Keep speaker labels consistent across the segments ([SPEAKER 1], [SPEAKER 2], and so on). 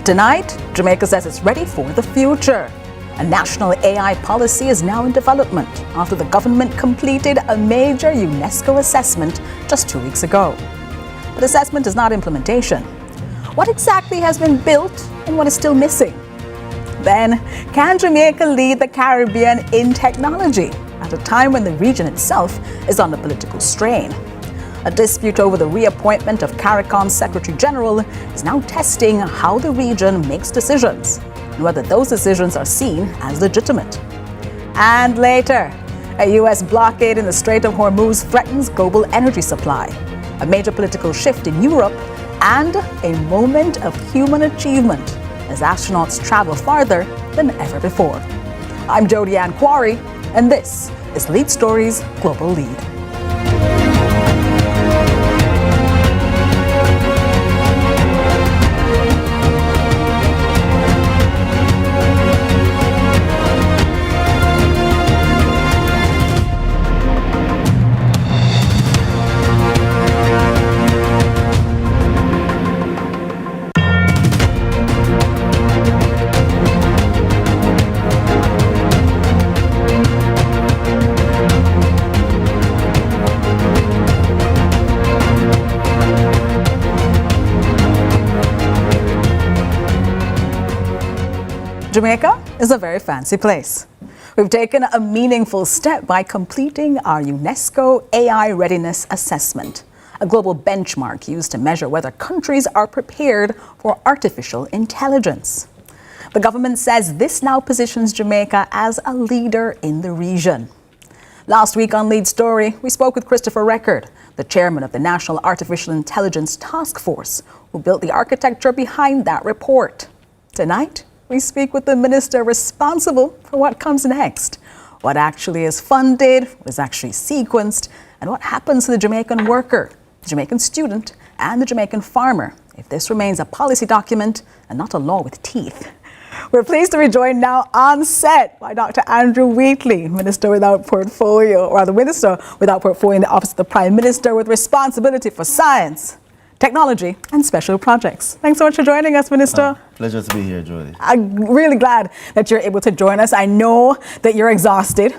[SPEAKER 1] Tonight, Jamaica says it's ready for the future. A national AI policy is now in development after the government completed a major UNESCO assessment just 2 weeks ago. But assessment is not implementation. What exactly has been built and what is still missing? Then, can Jamaica lead the Caribbean in technology at a time when the region itself is under political strain? A dispute over the reappointment of Caricom's Secretary General is now testing how the region makes decisions and whether those decisions are seen as legitimate. And later, a U.S. blockade in the Strait of Hormuz threatens global energy supply, a major political shift in Europe, and a moment of human achievement as astronauts travel farther than ever before. I'm Jody Ann Quarry, and this is Lead Stories Global Lead. Jamaica is a very fancy place. We've taken a meaningful step by completing our UNESCO AI Readiness Assessment, a global benchmark used to measure whether countries are prepared for artificial intelligence. The government says this now positions Jamaica as a leader in the region. Last week on Lead Story, we spoke with Christopher Record, the chairman of the National Artificial Intelligence Task Force, who built the architecture behind that report. Tonight, we speak with the minister responsible for what comes next, what actually is funded, what is actually sequenced, and what happens to the Jamaican worker, the Jamaican student, and the Jamaican farmer if this remains a policy document and not a law with teeth. We're pleased to be joined now on set by Dr. Andrew Wheatley, Minister without Portfolio, or the Minister without Portfolio in the Office of the Prime Minister with responsibility for science, technology, and special projects. Thanks so much for joining us, Minister.
[SPEAKER 2] Pleasure to be here, Jody.
[SPEAKER 1] I'm really glad that you're able to join us. I know that you're exhausted.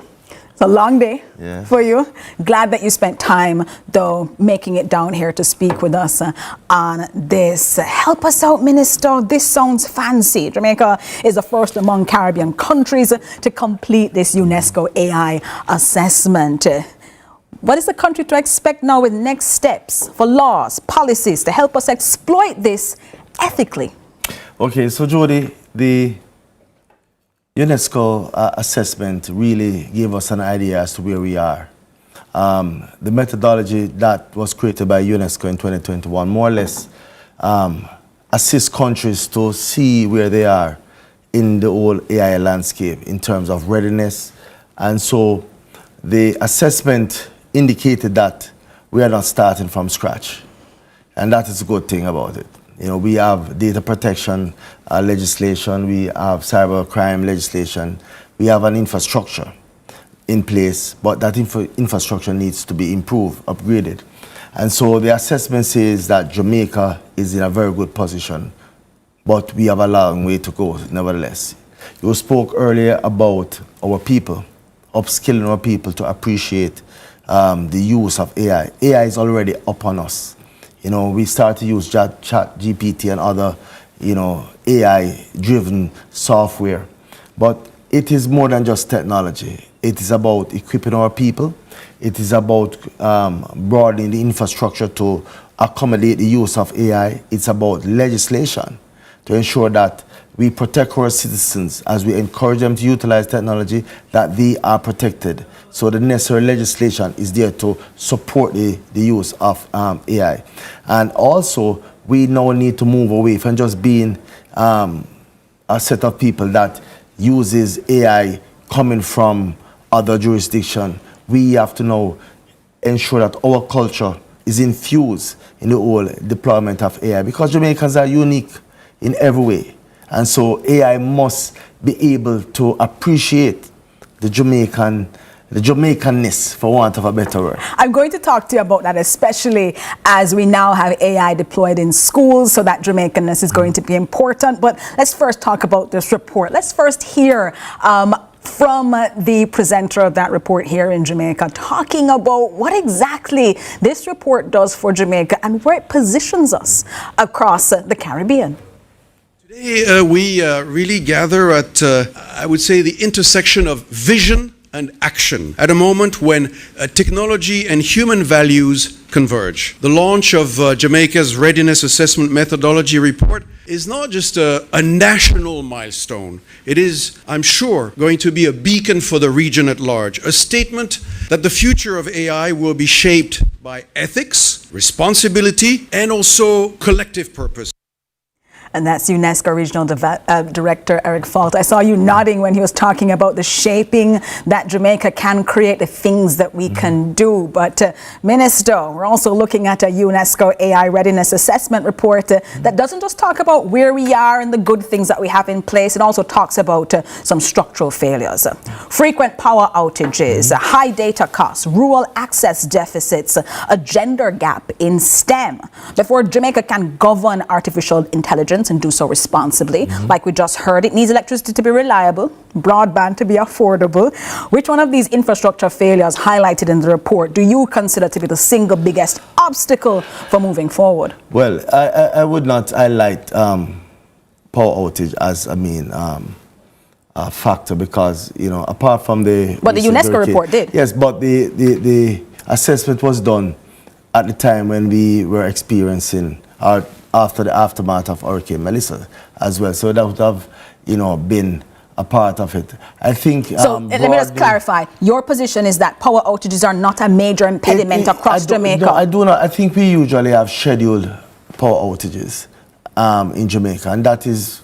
[SPEAKER 1] It's a long day for you. Glad that you spent time, though, making it down here to speak with us on this. Help us out, Minister. This sounds fancy. Jamaica is the first among Caribbean countries to complete this UNESCO AI assessment. What is the country to expect now with next steps for laws, policies to help us exploit this ethically?
[SPEAKER 2] Okay, so Jody, the UNESCO assessment really gave us an idea as to where we are. The methodology that was created by UNESCO in 2021 more or less assists countries to see where they are in the whole AI landscape in terms of readiness. And so the assessment indicated that we are not starting from scratch. And that is a good thing about it. You know, we have data protection legislation, we have cyber crime legislation, we have an infrastructure in place, but that infrastructure needs to be improved, upgraded. And so the assessment says that Jamaica is in a very good position, but we have a long way to go, nevertheless. You spoke earlier about our people, upskilling our people to appreciate the use of AI. AI is already upon us. You know, we start to use chat GPT and other, you know, AI-driven software. But it is more than just technology. It is about equipping our people. It is about broadening the infrastructure to accommodate the use of AI. It's about legislation to ensure that we protect our citizens as we encourage them to utilize technology, that they are protected. So the necessary legislation is there to support the use of AI. And also, we now need to move away from just being a set of people that uses AI coming from other jurisdictions. We have to now ensure that our culture is infused in the whole deployment of AI, because Jamaicans are unique in every way. And so AI must be able to appreciate the Jamaican the Jamaicanness, for want of a better word.
[SPEAKER 1] I'm going to talk to you about that, especially as we now have AI deployed in schools, so that Jamaicanness is going to be important. But let's first talk about this report. Let's first hear from the presenter of that report here in Jamaica, talking about what exactly this report does for Jamaica and where it positions us across the Caribbean.
[SPEAKER 3] Today we really gather at, I would say, the intersection of vision and action at a moment when technology and human values converge. The launch of Jamaica's Readiness Assessment Methodology Report is not just a national milestone. It is, I'm sure, going to be a beacon for the region at large, a statement that the future of AI will be shaped by ethics, responsibility, and also collective purpose.
[SPEAKER 1] And that's UNESCO Regional Director Eric Fault. I saw you nodding when he was talking about the shaping that Jamaica can create, the things that we can do. But Minister, we're also looking at a UNESCO AI Readiness Assessment Report that doesn't just talk about where we are and the good things that we have in place. It also talks about some structural failures, frequent power outages, high data costs, rural access deficits, a gender gap in STEM. Before Jamaica can govern artificial intelligence and do so responsibly, like we just heard, it needs electricity to be reliable, broadband to be affordable. Which one of these infrastructure failures highlighted in the report do you consider to be the single biggest obstacle for moving forward?
[SPEAKER 2] Well, I would not highlight power outage as a factor, because, you know, apart from the...
[SPEAKER 1] But the UNESCO report did.
[SPEAKER 2] Yes, but the assessment was done at the time when we were experiencing after the aftermath of Hurricane Melissa as well. So that would have, you know, been a part of it. I think...
[SPEAKER 1] So let me just clarify. Your position is that power outages are not a major impediment across Jamaica?
[SPEAKER 2] No, I do not. I think we usually have scheduled power outages in Jamaica, and that is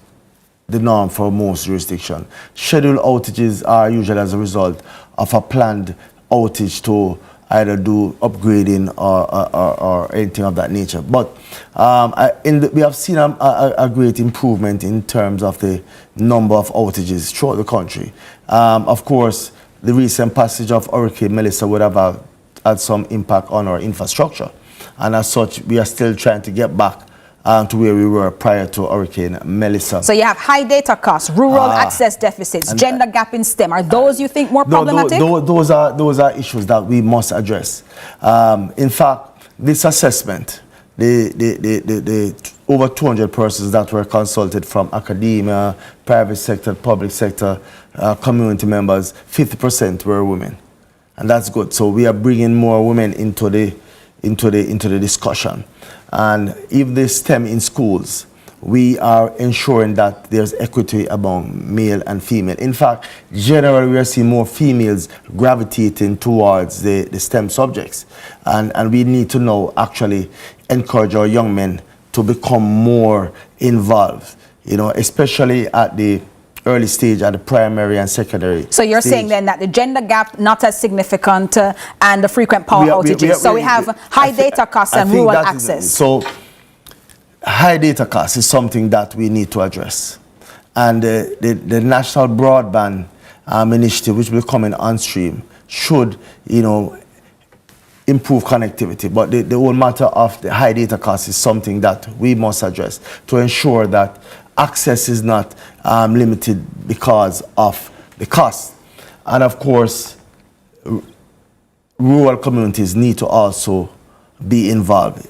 [SPEAKER 2] the norm for most jurisdictions. Scheduled outages are usually as a result of a planned outage to either do upgrading or anything of that nature. But we have seen a great improvement in terms of the number of outages throughout the country. Of course, the recent passage of Hurricane Melissa would have had some impact on our infrastructure. And as such, we are still trying to get back to where we were prior to Hurricane Melissa.
[SPEAKER 1] So you have high data costs, rural access deficits, gender gap in STEM. Are those, you think, more problematic?
[SPEAKER 2] Those are issues that we must address. In fact, this assessment, the over 200 persons that were consulted from academia, private sector, public sector, community members, 50% were women. And that's good. So we are bringing more women into the discussion. And if they STEM in schools, we are ensuring that there's equity among male and female. In fact, generally we are seeing more females gravitating towards the STEM subjects. And we need to now actually encourage our young men to become more involved, you know, especially at the early stage, at the primary and secondary. So
[SPEAKER 1] you're saying then that the gender gap not as significant and the frequent power outages. So we have high data costs and rural access.
[SPEAKER 2] So high data costs is something that we need to address. And the National Broadband Initiative, which will come in on stream, should, you know, improve connectivity. But the whole matter of the high data costs is something that we must address to ensure that access is not limited because of the cost. And of course, rural communities need to also be involved.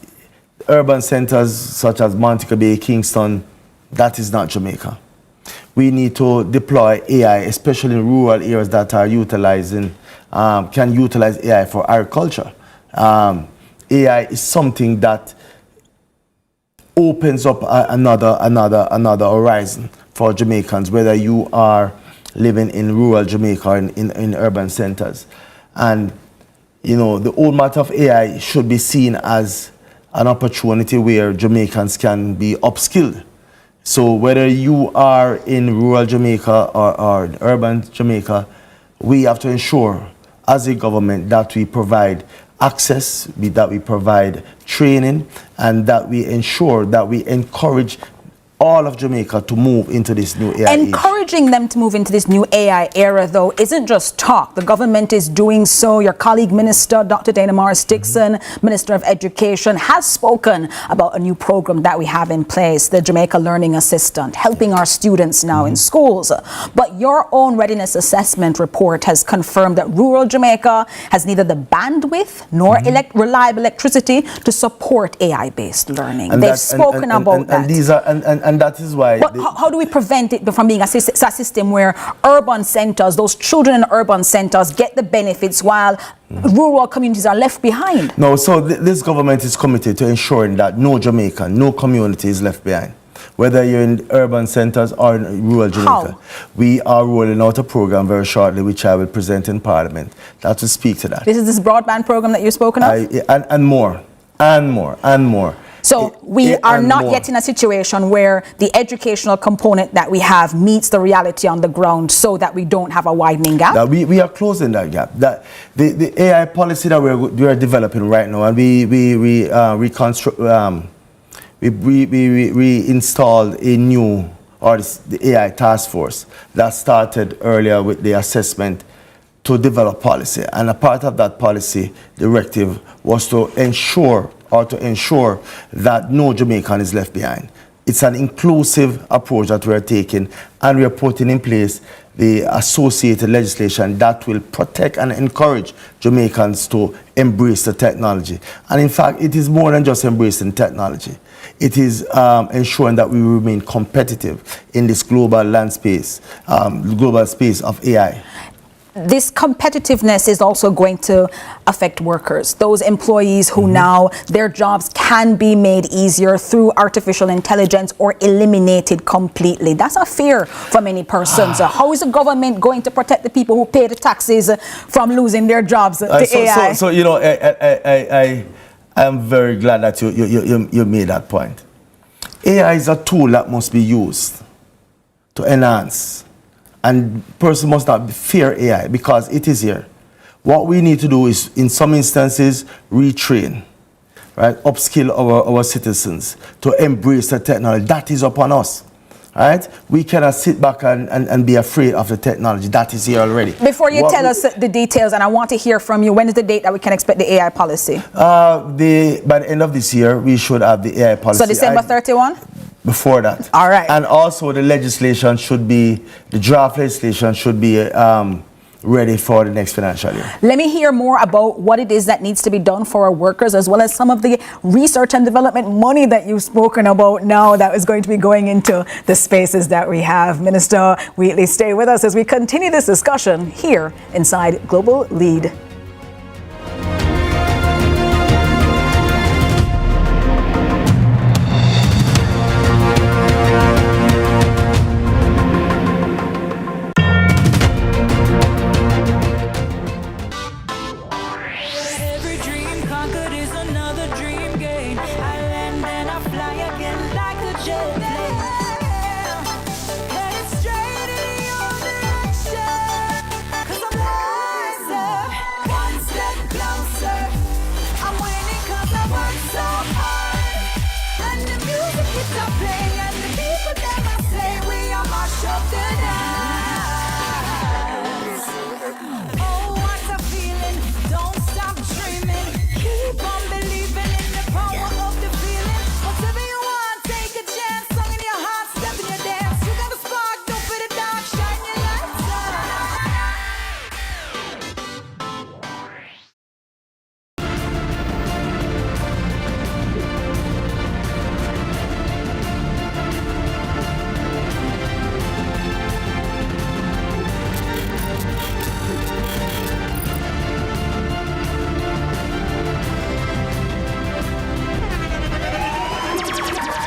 [SPEAKER 2] Urban centers such as Montego Bay, Kingston, that is not Jamaica. We need to deploy AI, especially in rural areas that are can utilize AI for agriculture. AI is something that opens up another horizon for Jamaicans, whether you are living in rural Jamaica or in urban centers. And, you know, the whole matter of AI should be seen as an opportunity where Jamaicans can be upskilled. So whether you are in rural Jamaica or in urban Jamaica, we have to ensure as a government that we provide access, that we provide training, and that we ensure that we encourage all of Jamaica to move into this new era age.
[SPEAKER 1] encouraging them to move into this new AI era, though, isn't just talk. The government is doing so. Your colleague minister, Dr. Dana Morris-Dixon, Minister of Education, has spoken about a new program that we have in place, the Jamaica Learning Assistant, helping our students now in schools. But your own readiness assessment report has confirmed that rural Jamaica has neither the bandwidth nor reliable electricity to support AI-based learning.
[SPEAKER 2] And
[SPEAKER 1] they've spoken about that.
[SPEAKER 2] And that is why.
[SPEAKER 1] But how do we prevent it from being a system where urban centers, those children in urban centers, get the benefits while rural communities are left behind?
[SPEAKER 2] No, so this government is committed to ensuring that no Jamaican, no community is left behind. Whether you're in urban centers or in rural Jamaica.
[SPEAKER 1] How?
[SPEAKER 2] We are rolling out a program very shortly, which I will present in Parliament, that will speak to that.
[SPEAKER 1] This is this broadband program that you've spoken of?
[SPEAKER 2] And more.
[SPEAKER 1] So we are not yet in a situation where the educational component that we have meets the reality on the ground so that we don't have a widening gap?
[SPEAKER 2] We are closing that gap. The AI policy that we are developing right now, and we installed a new, or the AI task force that started earlier with the assessment to develop policy. And a part of that policy directive was to ensure that no Jamaican is left behind. It's an inclusive approach that we are taking, and we are putting in place the associated legislation that will protect and encourage Jamaicans to embrace the technology. And in fact, it is more than just embracing technology. It is ensuring that we remain competitive in this global global space of AI.
[SPEAKER 1] This competitiveness is also going to affect workers, those employees who now their jobs can be made easier through artificial intelligence or eliminated completely. That's a fear for many persons. How is the government going to protect the people who pay the taxes from losing their jobs to AI?
[SPEAKER 2] So you know, I am very glad that you made that point. AI is a tool that must be used to enhance. And person must not fear AI because it is here. What we need to do is, in some instances, retrain, right? Upskill our citizens to embrace the technology. That is upon us, right? We cannot sit back and be afraid of the technology. That is here already.
[SPEAKER 1] Before you tell us the details, and I want to hear from you, when is the date that we can expect the AI policy?
[SPEAKER 2] By the end of this year, we should have the AI policy.
[SPEAKER 1] So December 31?
[SPEAKER 2] Before that.
[SPEAKER 1] All right.
[SPEAKER 2] And also the legislation should be, the draft legislation should be ready for the next financial year.
[SPEAKER 1] Let me hear more about what it is that needs to be done for our workers, as well as some of the research and development money that you've spoken about now that is going to be going into the spaces that we have. Minister Wheatley, stay with us as we continue this discussion here inside Global Lead.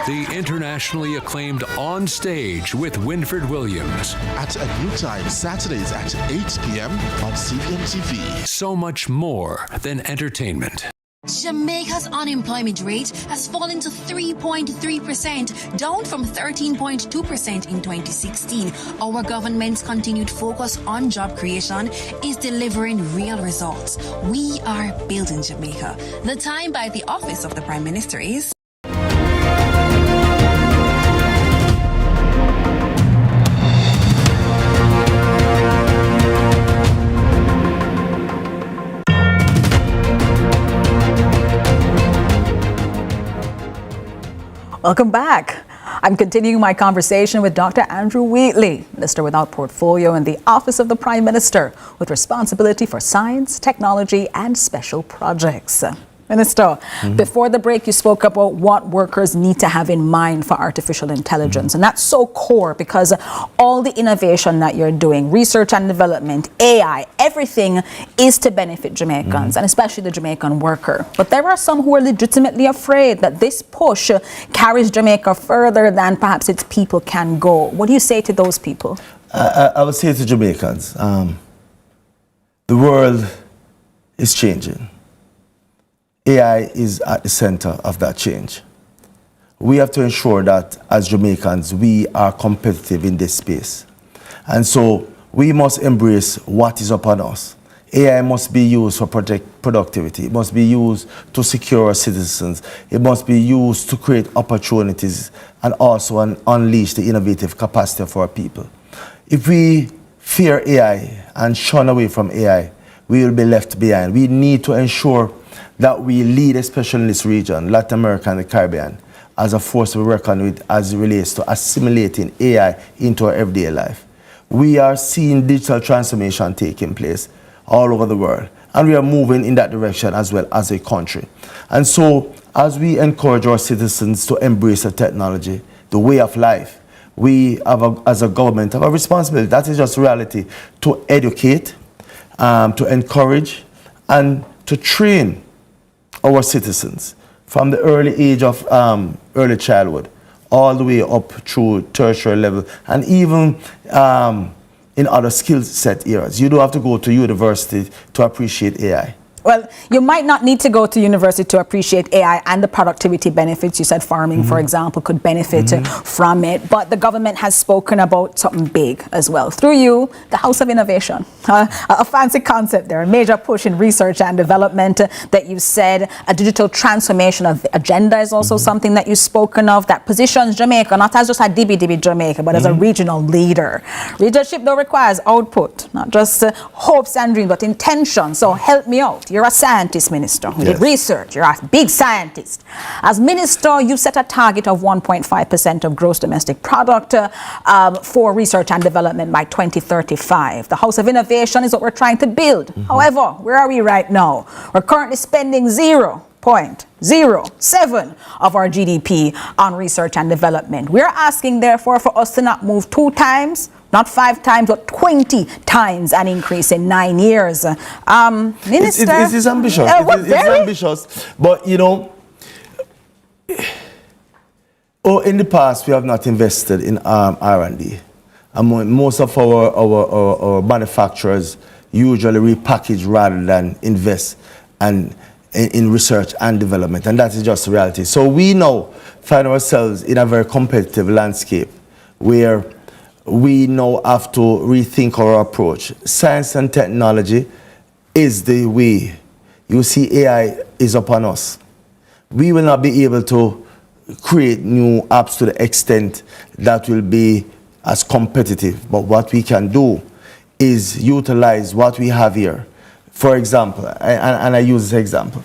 [SPEAKER 4] The internationally acclaimed On Stage with Winfred Williams.
[SPEAKER 5] At a new time, Saturdays at 8 p.m. on CVM TV.
[SPEAKER 4] So much more than entertainment.
[SPEAKER 6] Jamaica's unemployment rate has fallen to 3.3%, down from 13.2% in 2016. Our government's continued focus on job creation is delivering real results. We are building Jamaica. The time by the Office of the Prime Minister is...
[SPEAKER 1] Welcome back. I'm continuing my conversation with Dr. Andrew Wheatley, Minister without portfolio in the Office of the Prime Minister, with responsibility for science, technology, and special projects. Minister, before the break, you spoke about what workers need to have in mind for artificial intelligence. And that's so core because all the innovation that you're doing, research and development, AI, everything is to benefit Jamaicans and especially the Jamaican worker. But there are some who are legitimately afraid that this push carries Jamaica further than perhaps its people can go. What do you say to those people?
[SPEAKER 2] I would say to Jamaicans, the world is changing. AI is at the center of that change. We have to ensure that as Jamaicans, we are competitive in this space. And so we must embrace what is upon us. AI must be used for productivity. It must be used to secure our citizens. It must be used to create opportunities and also unleash the innovative capacity of our people. If we fear AI and shun away from AI, we will be left behind. We need to ensure that we lead, especially in this region, Latin America and the Caribbean, as a force we reckon with as it relates to assimilating AI into our everyday life. We are seeing digital transformation taking place all over the world, and we are moving in that direction as well as a country. And so, as we encourage our citizens to embrace the technology, the way of life, we have as a government have a responsibility. That is just reality, to educate, to encourage, and to train our citizens from the early age of early childhood all the way up through tertiary level and even in other skill set areas. You don't have to go to university to appreciate AI.
[SPEAKER 1] Well, you might not need to go to university to appreciate AI and the productivity benefits. You said farming, for example, could benefit from it. But the government has spoken about something big as well. Through you, the House of Innovation. A fancy concept there, a major push in research and development that you said. A digital transformation of the agenda is also something that you've spoken of that positions Jamaica, not as just a dibby Jamaica, but as a regional leader. Leadership, though, requires output, not just hopes and dreams, but intention. So help me out. You're a scientist, Minister. You did research. You're a big scientist. As Minister, you set a target of 1.5% of gross domestic product for research and development by 2035. The House of Innovation is what we're trying to build. However, where are we right now? We're currently spending 0.07 of our GDP on research and development. We're asking, therefore, for us to not move 2 times, not 5 times, but 20 times an increase in 9 years. Minister,
[SPEAKER 2] it is ambitious. It's ambitious. But, you know, in the past, we have not invested in R&D. Most of our manufacturers usually repackage rather than invest in research and development, and that is just the reality. So we now find ourselves in a very competitive landscape where we now have to rethink our approach. Science and technology is the way. You see, AI is upon us. We will not be able to create new apps to the extent that will be as competitive, but what we can do is utilize what we have here. For example, and I use this example,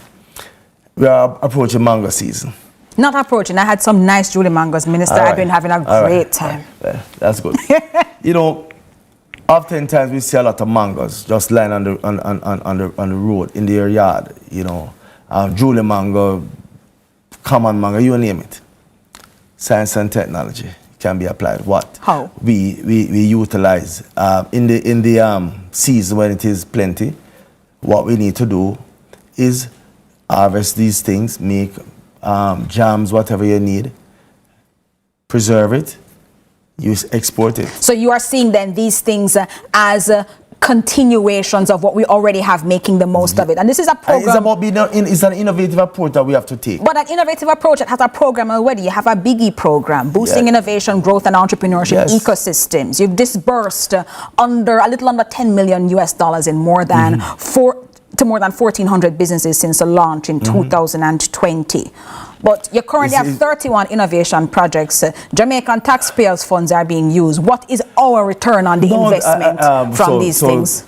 [SPEAKER 2] we are approaching mango season.
[SPEAKER 1] Not approaching. I had some nice Julie mangoes, Minister. I've been having a great time.
[SPEAKER 2] That's good. You know, oftentimes we see a lot of mangoes just lying on the road in their yard. You know, Julie mango, common mango, you name it. Science and technology can be applied. What?
[SPEAKER 1] How?
[SPEAKER 2] We utilize in the season when it is plenty. What we need to do is harvest these things, make jams, whatever you need, preserve it, export it.
[SPEAKER 1] So you are seeing then these things as continuations of what we already have, making the most of it. And this is a program.
[SPEAKER 2] It's about it's an innovative approach that we have to take.
[SPEAKER 1] But an innovative approach, it has a program already. You have a biggie program, boosting innovation, growth, and entrepreneurship ecosystems. You've disbursed a little under $10 million in more than more than 1,400 businesses since the launch in 2020. But you currently have 31 innovation projects. Jamaican taxpayers' funds are being used. What is our return on the investment from these things?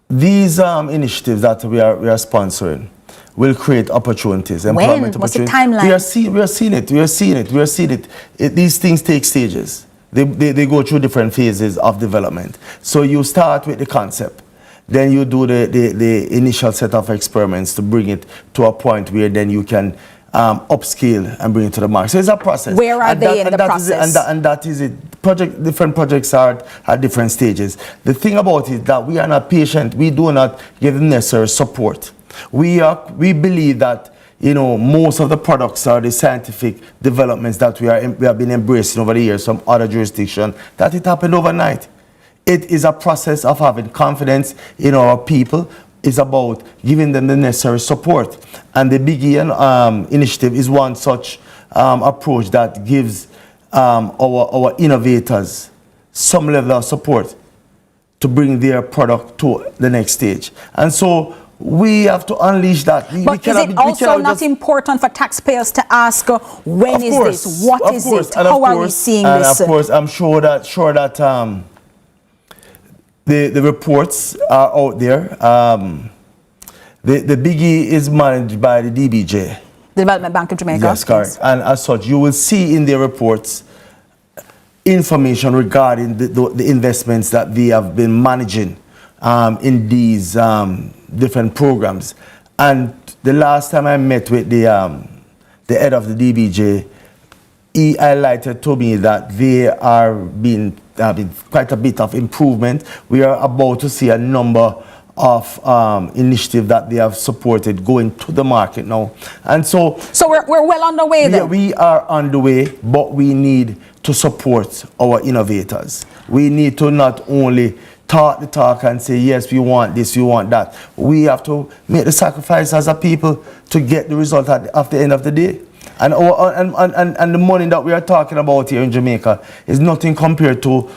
[SPEAKER 2] These initiatives that we are sponsoring, will create opportunities,
[SPEAKER 1] When?
[SPEAKER 2] employment
[SPEAKER 1] What's the
[SPEAKER 2] opportunities.
[SPEAKER 1] timeline?
[SPEAKER 2] We are seeing it. These things take stages. They go through different phases of development. So you start with the concept. Then you do the initial set of experiments to bring it to a point where then you can upscale and bring it to the market. So it's a process.
[SPEAKER 1] Where are they in the process?
[SPEAKER 2] And that is it. Different projects are at different stages. The thing about it is that we are not patient. We do not give the necessary support. We believe that most of the products are the scientific developments that we have been embracing over the years from other jurisdictions, that it happened overnight. It is a process of having confidence in our people. It's about giving them the necessary support. And the Begin initiative is one such approach that gives our innovators some level of support to bring their product to the next stage. And so we have to unleash that.
[SPEAKER 1] But is it also not important for taxpayers to ask when is this? What is it? How are we seeing this?
[SPEAKER 2] And of course, I'm sure that the reports are out there. The Biggie is managed by the DBJ.
[SPEAKER 1] Development Bank of Jamaica.
[SPEAKER 2] Yes, correct. And as such, you will see in their reports information regarding the investments that they have been managing in these different programs. And the last time I met with the head of the DBJ, he highlighted to me that they are being quite a bit of improvement. We are about to see a number of initiatives that they have supported going to the market now. And so
[SPEAKER 1] we're well on the way then?
[SPEAKER 2] Yeah, we are on the way, but we need to support our innovators. We need to not only talk the talk and say, yes, we want this, we want that. We have to make the sacrifice as a people to get the result at the end of the day. And the money that we are talking about here in Jamaica is nothing compared to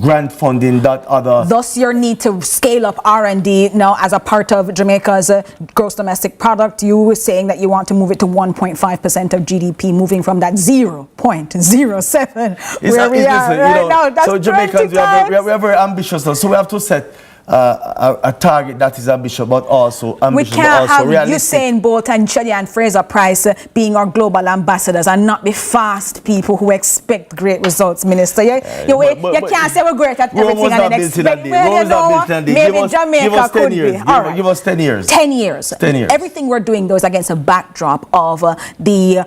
[SPEAKER 2] grant funding that other.
[SPEAKER 1] Thus your need to scale up R&D now as a part of Jamaica's gross domestic product. You were saying that you want to move it to 1.5% of GDP, moving from that 0.07 where we are right now. That's
[SPEAKER 2] so Jamaicans, we are very ambitious now. So we have to set a target that is ambitious, but also ambitious,
[SPEAKER 1] we can't have
[SPEAKER 2] realistic.
[SPEAKER 1] Usain Bolt and Chadi and Fraser Price being our global ambassadors and not be fast people who expect great results, Minister. You can't say we're great at everything and then expect. Maybe Jamaica could be. All right.
[SPEAKER 2] Give us 10 years.
[SPEAKER 1] 10 years.
[SPEAKER 2] 10 years.
[SPEAKER 1] Everything we're doing, though, is against a backdrop of the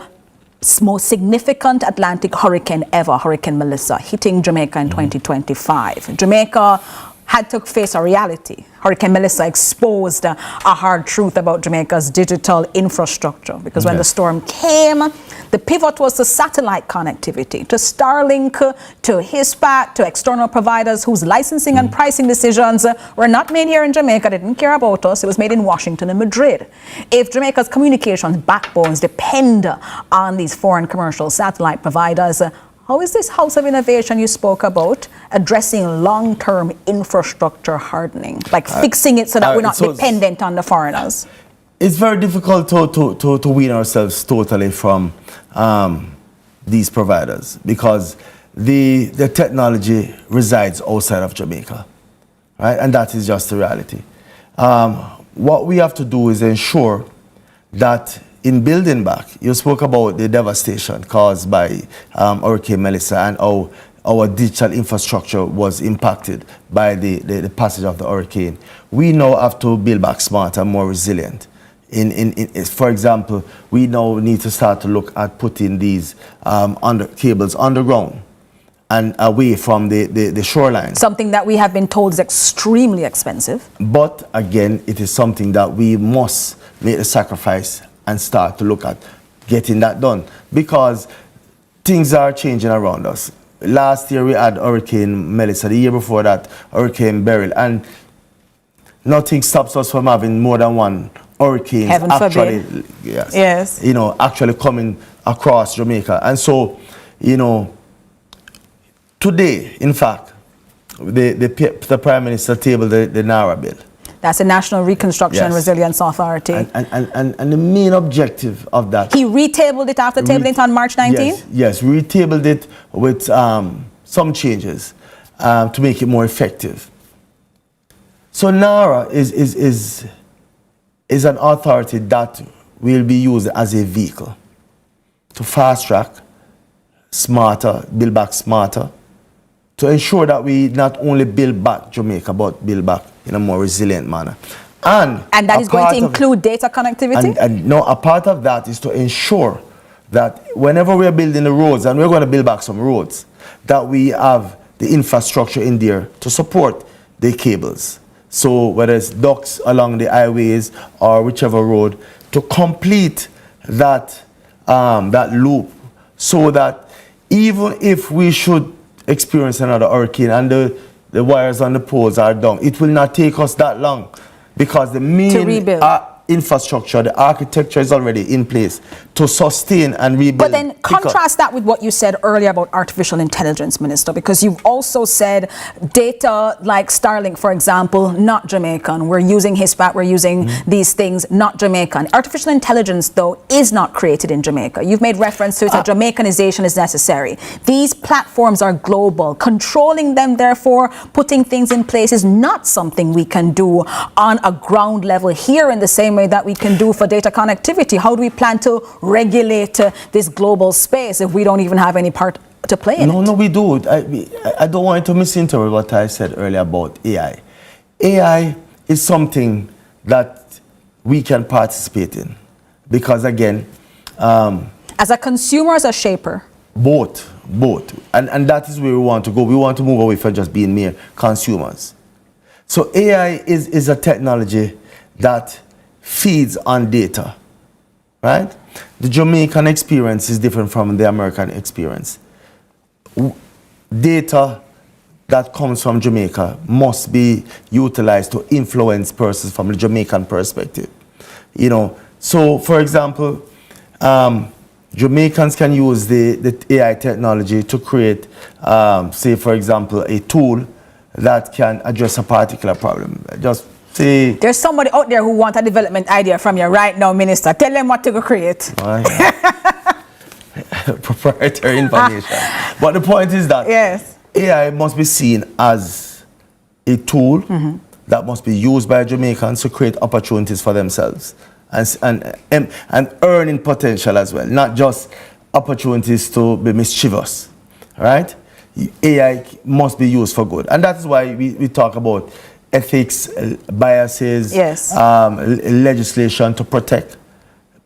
[SPEAKER 1] most significant Atlantic hurricane ever, Hurricane Melissa, hitting Jamaica in 2025. Jamaica had to face a reality. Hurricane Melissa exposed a hard truth about Jamaica's digital infrastructure, because when the storm came, the pivot was to satellite connectivity, to Starlink, to HISPAT, to external providers whose licensing and pricing decisions were not made here in Jamaica. They didn't care about us. It was made in Washington and Madrid. If Jamaica's communications backbones depend on these foreign commercial satellite providers, how is this House of Innovation you spoke about addressing long-term infrastructure hardening, like fixing it so that we're not dependent on the foreigners?
[SPEAKER 2] It's very difficult to wean ourselves totally from these providers, because the technology resides outside of Jamaica, right? And that is just the reality. What we have to do is ensure that in building back, you spoke about the devastation caused by Hurricane Melissa and how our digital infrastructure was impacted by the passage of the hurricane. We now have to build back smarter and more resilient. For example, we now need to start to look at putting these cables underground and away from the shoreline.
[SPEAKER 1] Something that we have been told is extremely expensive.
[SPEAKER 2] But again, it is something that we must make the sacrifice and start to look at getting that done, because things are changing around us. Last year we had Hurricane Melissa, the year before that Hurricane Beryl, and nothing stops us from having more than one hurricane actually,
[SPEAKER 1] yes,
[SPEAKER 2] actually coming across Jamaica. And so, today, in fact, the Prime Minister tabled the NARA bill.
[SPEAKER 1] That's the National Reconstruction and Resilience Authority.
[SPEAKER 2] And the main objective of that...
[SPEAKER 1] He retabled it after tabling it on March 19th?
[SPEAKER 2] Yes, we retabled it with some changes to make it more effective. So NARA is is an authority that will be used as a vehicle to fast track, smarter, build back smarter, to ensure that we not only build back Jamaica, but build back in a more resilient manner. And
[SPEAKER 1] that is going to include data connectivity?
[SPEAKER 2] And no, a part of that is to ensure that whenever we're building the roads, and we're going to build back some roads, that we have the infrastructure in there to support the cables. So whether it's ducts along the highways or whichever road, to complete that, that loop, so that even if we should experience another hurricane and the wires on the poles are down, it will not take us that long, because the main infrastructure, the architecture is already in place to sustain and rebuild.
[SPEAKER 1] But then contrast that with what you said earlier about artificial intelligence, Minister, because you've also said data like Starlink, for example, not Jamaican. We're using HISPAT, we're using these things, not Jamaican. Artificial intelligence, though, is not created in Jamaica. You've made reference to it that Jamaicanization is necessary. These platforms are global. Controlling them, therefore, putting things in place is not something we can do on a ground level here in the same way that we can do for data connectivity. How do we plan to regulate this global space if we don't even have any part to play in it?
[SPEAKER 2] No, we do. I don't want you to misinterpret what I said earlier about AI. AI is something that we can participate in, because again,
[SPEAKER 1] as a consumer, as a shaper?
[SPEAKER 2] Both. And that is where we want to go. We want to move away from just being mere consumers. So AI is a technology that feeds on data, right? The Jamaican experience is different from the American experience. Data that comes from Jamaica must be utilized to influence persons from the Jamaican perspective. You know, so for example, Jamaicans can use the AI technology to create, say for example, a tool that can address a particular problem. Just say...
[SPEAKER 1] There's somebody out there who wants a development idea from you right now, Minister. Tell them what to go create.
[SPEAKER 2] Proprietary information. But the point is that AI must be seen as a tool that must be used by Jamaicans to create opportunities for themselves and earning potential as well, not just opportunities to be mischievous, right? AI must be used for good. And that's why we talk about ethics, biases, legislation to protect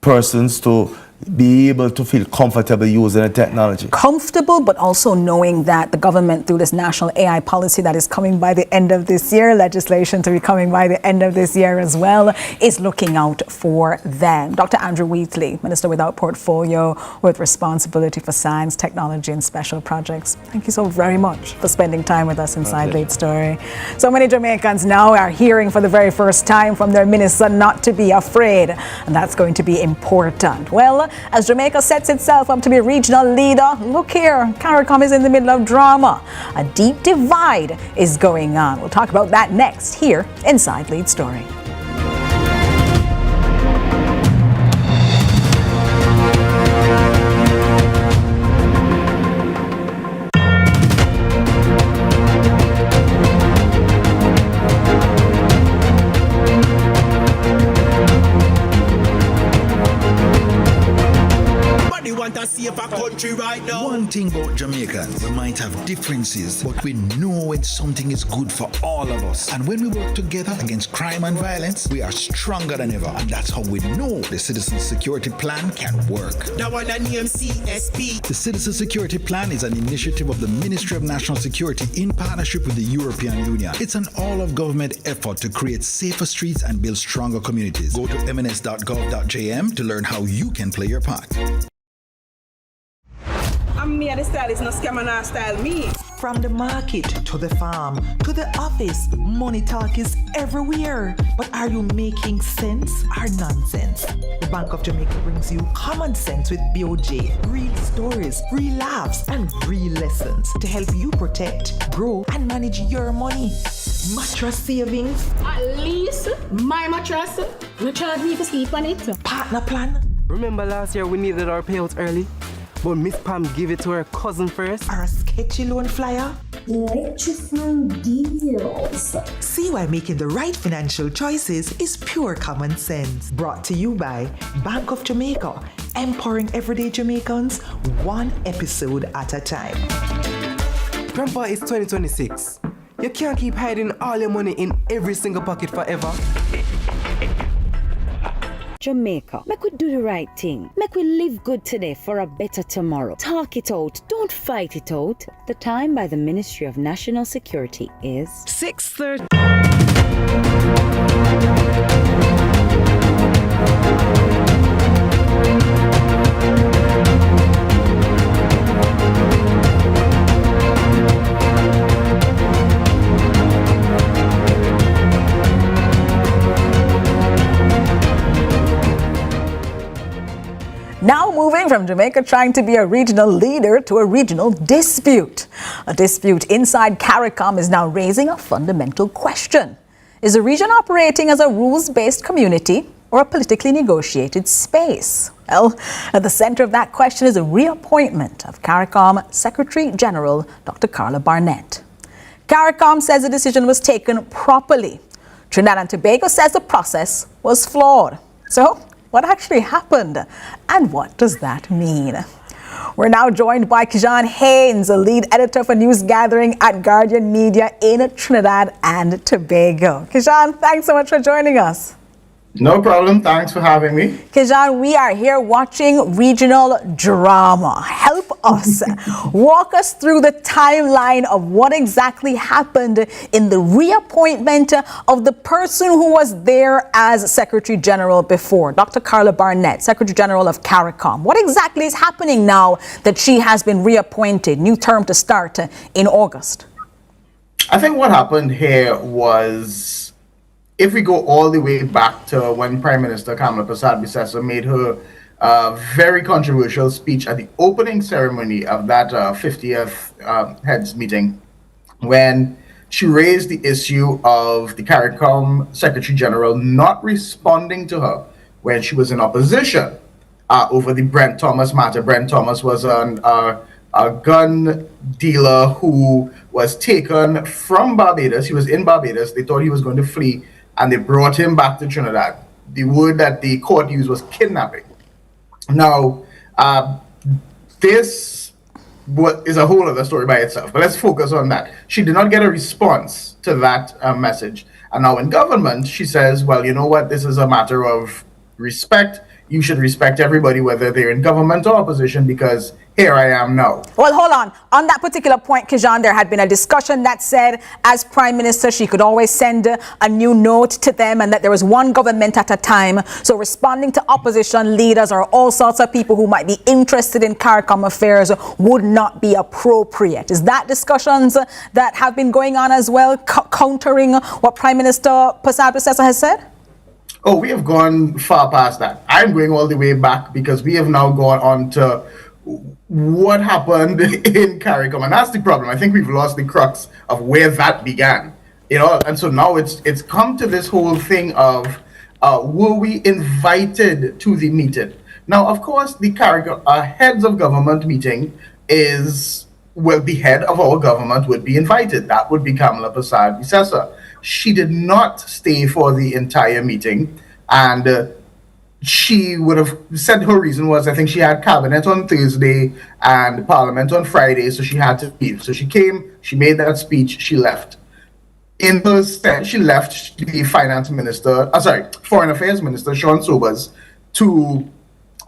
[SPEAKER 2] persons, to be able to feel comfortable using the technology.
[SPEAKER 1] Comfortable, but also knowing that the government, through this national AI policy that is coming by the end of this year, legislation to be coming by the end of this year as well, is looking out for them. Dr. Andrew Wheatley, Minister without portfolio, with responsibility for science, technology and special projects. Thank you so very much for spending time with us inside Lead Story. So many Jamaicans now are hearing for the very first time from their minister not to be afraid, and that's going to be important. Well, as Jamaica sets itself up to be a regional leader, look here, Caricom is in the middle of drama. A deep divide is going on. We'll talk about that next here inside Lead Story.
[SPEAKER 7] Right now. One thing about Jamaicans, we might have differences, but we know when something is good for all of us. And when we work together against crime and violence, we are stronger than ever. And that's how we know the Citizen Security Plan can work.
[SPEAKER 8] Now on the name CSP.
[SPEAKER 7] The Citizen Security Plan is an initiative of the Ministry of National Security in partnership with the European Union. It's an all-of-government effort to create safer streets and build stronger communities. Go to mns.gov.jm to learn how you can play your part.
[SPEAKER 9] Me the style is no scam and not style me.
[SPEAKER 10] From the market to the farm to the office, money talk is everywhere. But are you making sense or nonsense? The Bank of Jamaica brings you common sense with BOJ. Real stories, real laughs, and real lessons to help you protect, grow, and manage your money. Mattress savings.
[SPEAKER 11] At least my mattress. You charge me to sleep on it.
[SPEAKER 10] Partner plan.
[SPEAKER 12] Remember last year we needed our payouts early? But Miss Pam gave it to her cousin first.
[SPEAKER 10] Or a sketchy loan flyer.
[SPEAKER 12] electrifying deals.
[SPEAKER 10] See why making the right financial choices is pure common sense. Brought to you by Bank of Jamaica, empowering everyday Jamaicans one episode at a time.
[SPEAKER 13] Grandpa, it's 2026. You can't keep hiding all your money in every single pocket forever.
[SPEAKER 14] Jamaica, make we do the right thing. Make we live good today for a better tomorrow. Talk it out. Don't fight it out. The time by the Ministry of National Security is
[SPEAKER 13] 6:30.
[SPEAKER 1] Now moving from Jamaica trying to be a regional leader to a regional dispute. A dispute inside Caricom is now raising a fundamental question. Is the region operating as a rules-based community or a politically negotiated space? Well, at the center of that question is a reappointment of Caricom Secretary General Dr. Carla Barnett. Caricom says the decision was taken properly. Trinidad and Tobago says the process was flawed. So, what actually happened, and what does that mean? We're now joined by Kijan Haynes, a lead editor for news gathering at Guardian Media in Trinidad and Tobago. Kijan, thanks so much for joining us.
[SPEAKER 15] No problem. Thanks for having me.
[SPEAKER 1] Kijan, we are here watching regional drama. Help us. Walk us through the timeline of what exactly happened in the reappointment of the person who was there as Secretary General before, Dr. Carla Barnett, Secretary General of Caricom. What exactly is happening now that she has been reappointed, new term to start in August?
[SPEAKER 15] I think what happened here was, if we go all the way back to when Prime Minister Kamala Persad-Bissessar made her very controversial speech at the opening ceremony of that 50th heads meeting, when she raised the issue of the CARICOM Secretary General not responding to her when she was in opposition over the Brent Thomas matter. Brent Thomas was a gun dealer who was taken from Barbados. He was in Barbados. They thought he was going to flee, and they brought him back to Trinidad. The word that the court used was kidnapping. Now, this is a whole other story by itself, but let's focus on that. She did not get a response to that message. And now in government, she says, well, you know what? This is a matter of respect. You should respect everybody, whether they're in government or opposition, because here I am now.
[SPEAKER 1] Well, hold on. On that particular point, Kijan, there had been a discussion that said, as Prime Minister, she could always send a new note to them, and that there was one government at a time. So responding to opposition leaders or all sorts of people who might be interested in CARICOM affairs would not be appropriate. Is that discussions that have been going on as well, countering what Prime Minister Persad-Bissessar has said?
[SPEAKER 15] Oh, we have gone far past that. I'm going all the way back, because we have now gone on to what happened in CARICOM, and that's the problem. I think we've lost the crux of where that began, you know. And so now it's come to this whole thing of were we invited to the meeting? Now, of course, the CARICOM heads of government meeting is, well, the head of our government would be invited. That would be Kamala Persad-Bissessar. She did not stay for the entire meeting, and she would have said her reason was, I think she had cabinet on Thursday and parliament on Friday, so she had to leave. So she came, she made that speech, she left. In her stead, she left the Foreign Affairs Minister, Sean Sobers, to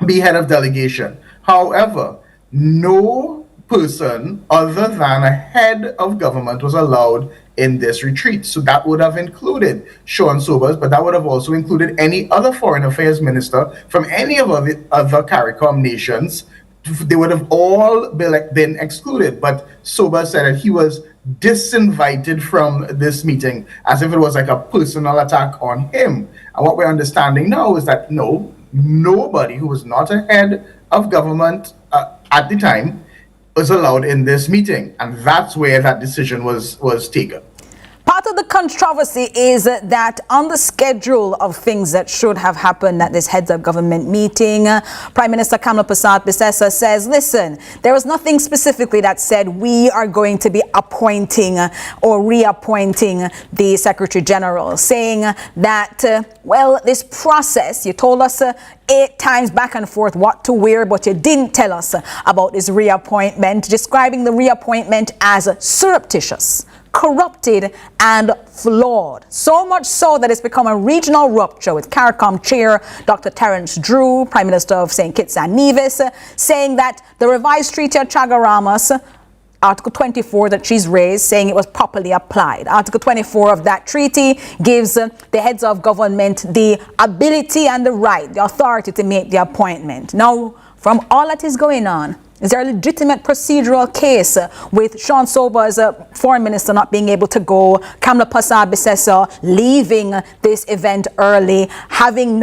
[SPEAKER 15] be head of delegation. However, no person other than a head of government was allowed in this retreat. So that would have included Sean Sobers, but that would have also included any other foreign affairs minister from any of the other CARICOM nations. They would have all been excluded. But Sobers said that he was disinvited from this meeting, as if it was like a personal attack on him. And what we're understanding now is that no, nobody who was not a head of government at the time was allowed in this meeting, and that's where that decision was taken.
[SPEAKER 1] part of the controversy is that on the schedule of things that should have happened at this heads of government meeting, Prime Minister Kamla Persad-Bissessar says, listen, there was nothing specifically that said we are going to be appointing or reappointing the Secretary General, saying that, well, this process, you told us 8 times back and forth what to wear, but you didn't tell us about this reappointment, describing the reappointment as surreptitious, corrupted and flawed. So much so that it's become a regional rupture with Caricom chair Dr. Terence Drew, Prime Minister of St. Kitts and Nevis, saying that the revised Treaty of Chaguaramas, Article 24 that she's raised, saying it was properly applied. Article 24 of that treaty gives the heads of government the ability and the right, the authority to make the appointment. Now, from all that is going on, is there a legitimate procedural case with Sean Sober's foreign minister not being able to go, Kamla Persad-Bissessar leaving this event early, having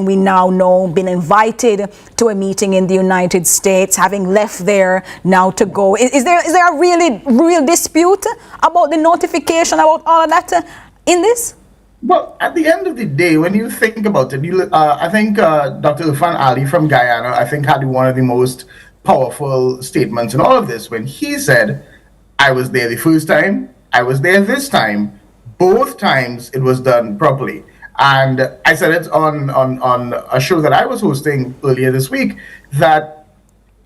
[SPEAKER 1] we now know, been invited to a meeting in the United States, having left there now to go? Is there a real dispute about the notification, about all of that in this?
[SPEAKER 15] Well, at the end of the day, when you think about it, I think Dr. Irfan Ali from Guyana, I think, had one of the most powerful statements in all of this when he said, I was there the first time, I was there this time, both times it was done properly. And I said it on a show that I was hosting earlier this week, that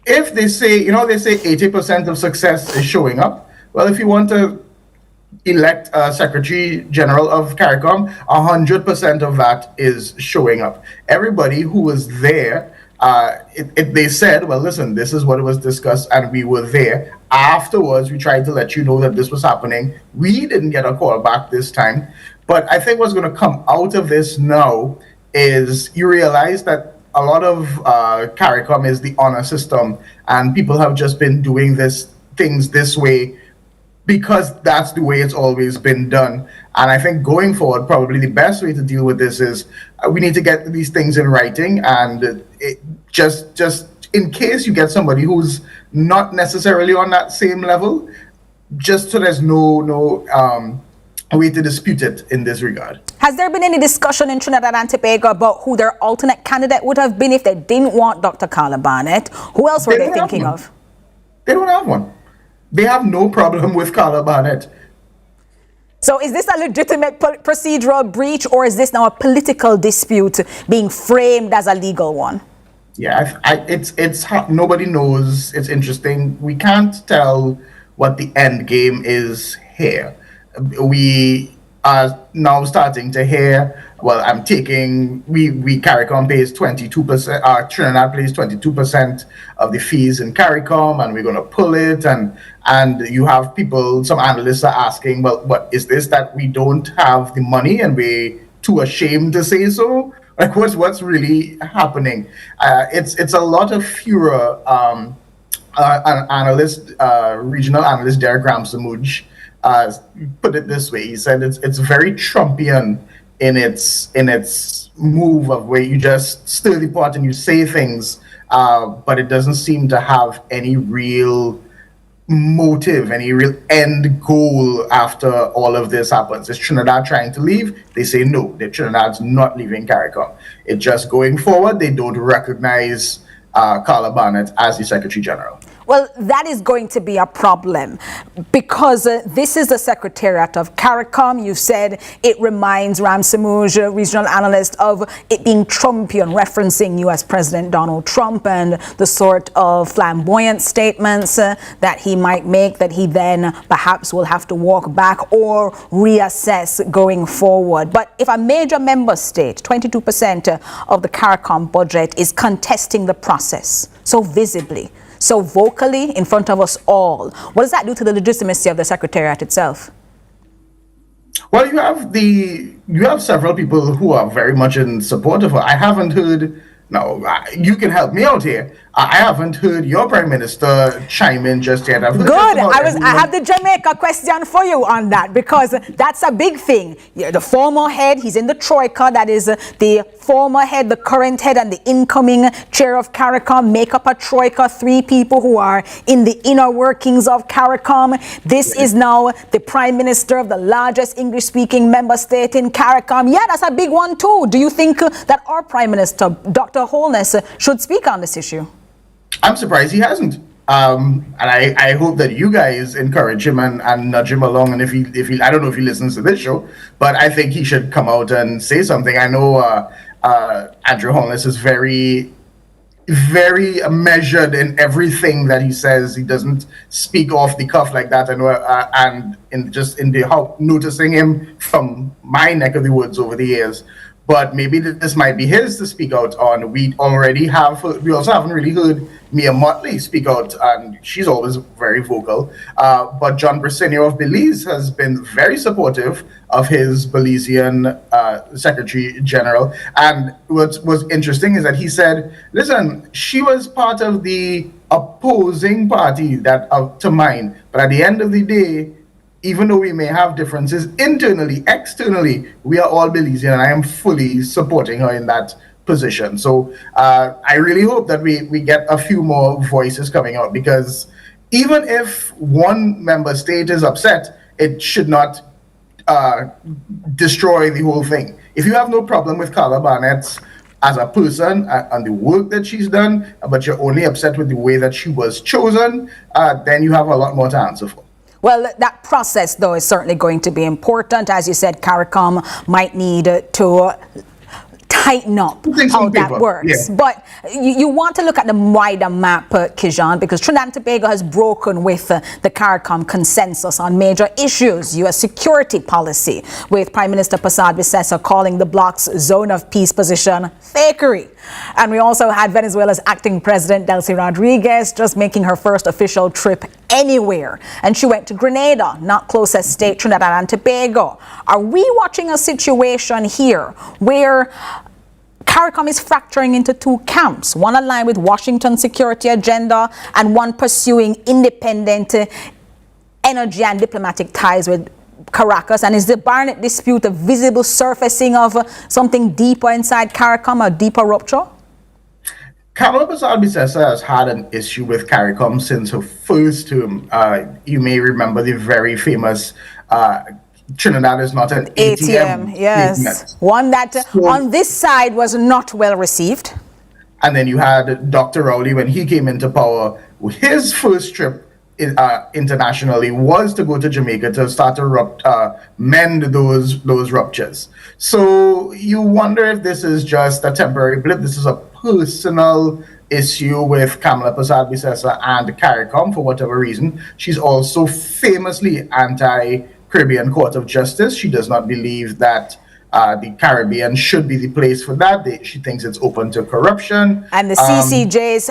[SPEAKER 15] if they say 80% of success is showing up, well, if you want to elect a Secretary General of Caricom, 100% of that is showing up. Everybody who was there, they said, well, listen, this is what was discussed, and we were there. Afterwards, we tried to let you know that this was happening. We didn't get a call back this time. But I think what's going to come out of this now is you realize that a lot of Caricom is the honor system, and people have just been doing things this way because that's the way it's always been done. And I think going forward, probably the best way to deal with this is we need to get these things in writing, and just in case you get somebody who's not necessarily on that same level, just so there's no way to dispute it in this regard.
[SPEAKER 1] Has there been any discussion in Trinidad and Tobago about who their alternate candidate would have been if they didn't want Dr. Carla Barnett? Who else were they thinking of?
[SPEAKER 15] They don't have one. They have no problem with Carla Barnett.
[SPEAKER 1] So is this a legitimate procedural breach, or is this now a political dispute being framed as a legal one?
[SPEAKER 15] Yeah, it's nobody knows. It's interesting. We can't tell what the end game is here. We are now starting to hear, well, we Caricom pays 22%, Trinidad pays 22% of the fees in Caricom, and we're going to pull it. And you have some analysts are asking, well, what is this, that we don't have the money and we're too ashamed to say so? Like, what's really happening? It's a lot of furor. An analyst, regional analyst Derek Ramsamuj, put it this way. He said it's very Trumpian in its move of where you just stir the pot and you say things, but it doesn't seem to have any real motive, any real end goal after all of this happens. Is Trinidad trying to leave? They say no, Trinidad's not leaving Caricom. It's just going forward, they don't recognize Carla Barnett as the Secretary General.
[SPEAKER 1] Well, that is going to be a problem because this is the Secretariat of Caricom. You said it reminds Ramsamuj, regional analyst, of it being Trumpian, referencing U.S. President Donald Trump and the sort of flamboyant statements that he might make that he then perhaps will have to walk back or reassess going forward. But if a major member state, 22% of the Caricom budget, is contesting the process so visibly, so vocally in front of us all, what does that do to the legitimacy of the Secretariat itself?
[SPEAKER 15] Well, you have several people who are very much in support of her. I haven't heard. No, you can help me out here. I haven't heard your Prime Minister chime in just yet. I've heard
[SPEAKER 1] Good.
[SPEAKER 15] just about
[SPEAKER 1] I have the Jamaica question for you on that, because that's a big thing. Yeah, the former head, he's in the Troika, that is the former head, the current head, and the incoming chair of Caricom make up a Troika, 3 people who are in the inner workings of Caricom. This is now the Prime Minister of the largest English-speaking member state in Caricom. Yeah, that's a big one too. Do you think that our Prime Minister, Dr. Holness, should speak on this issue?
[SPEAKER 15] I'm surprised he hasn't. And I hope that you guys encourage him and nudge him along. And if he, I don't know if he listens to this show, but I think he should come out and say something. I know Andrew Holness is very, very measured in everything that he says. He doesn't speak off the cuff like that. And noticing him from my neck of the woods over the years. But maybe this might be his to speak out on. We also haven't really heard Mia Motley speak out, and she's always very vocal. But John Briceño of Belize has been very supportive of his Belizean Secretary General. And what was interesting is that he said, listen, she was part of the opposing party to mine, but at the end of the day, even though we may have differences internally, externally, we are all Belizean, and I am fully supporting her in that position. So I really hope that we get a few more voices coming out, because even if one member state is upset, it should not destroy the whole thing. If you have no problem with Carla Barnett as a person and the work that she's done, but you're only upset with the way that she was chosen, then you have a lot more to answer for.
[SPEAKER 1] Well, that process, though, is certainly going to be important. As you said, Caricom might need to tighten up how that works. Yeah. But you want to look at the wider map, Kijan, because Trinidad and Tobago has broken with the Caricom consensus on major issues. U.S. security policy, with Prime Minister Prasad Visesa calling the bloc's zone of peace position fakery. And we also had Venezuela's acting president, Delcy Rodriguez, just making her first official trip anywhere. And she went to Grenada, not closest state, Trinidad and Tobago. Are we watching a situation here where Caricom is fracturing into 2 camps, one aligned with Washington's security agenda and one pursuing independent energy and diplomatic ties with Caracas? And is the Barnett dispute a visible surfacing of something deeper inside Caricom, a deeper rupture?
[SPEAKER 15] Kamala Prasad-Visesa has had an issue with Caricom since her first term. You may remember the very famous Trinidad is not an ATM.
[SPEAKER 1] Yes.
[SPEAKER 15] Statement.
[SPEAKER 1] One that on this side was not well received.
[SPEAKER 15] And then you had Dr. Rowley when he came into power. His first trip internationally was to go to Jamaica to start to mend those ruptures. So you wonder if this is just a temporary blip. This is a personal issue with Kamala Prasad-Visesa and Caricom for whatever reason. She's also famously anti-Caribbean Court of Justice. She does not believe that the Caribbean should be the place for that. She thinks it's open to corruption.
[SPEAKER 1] And the CCJ's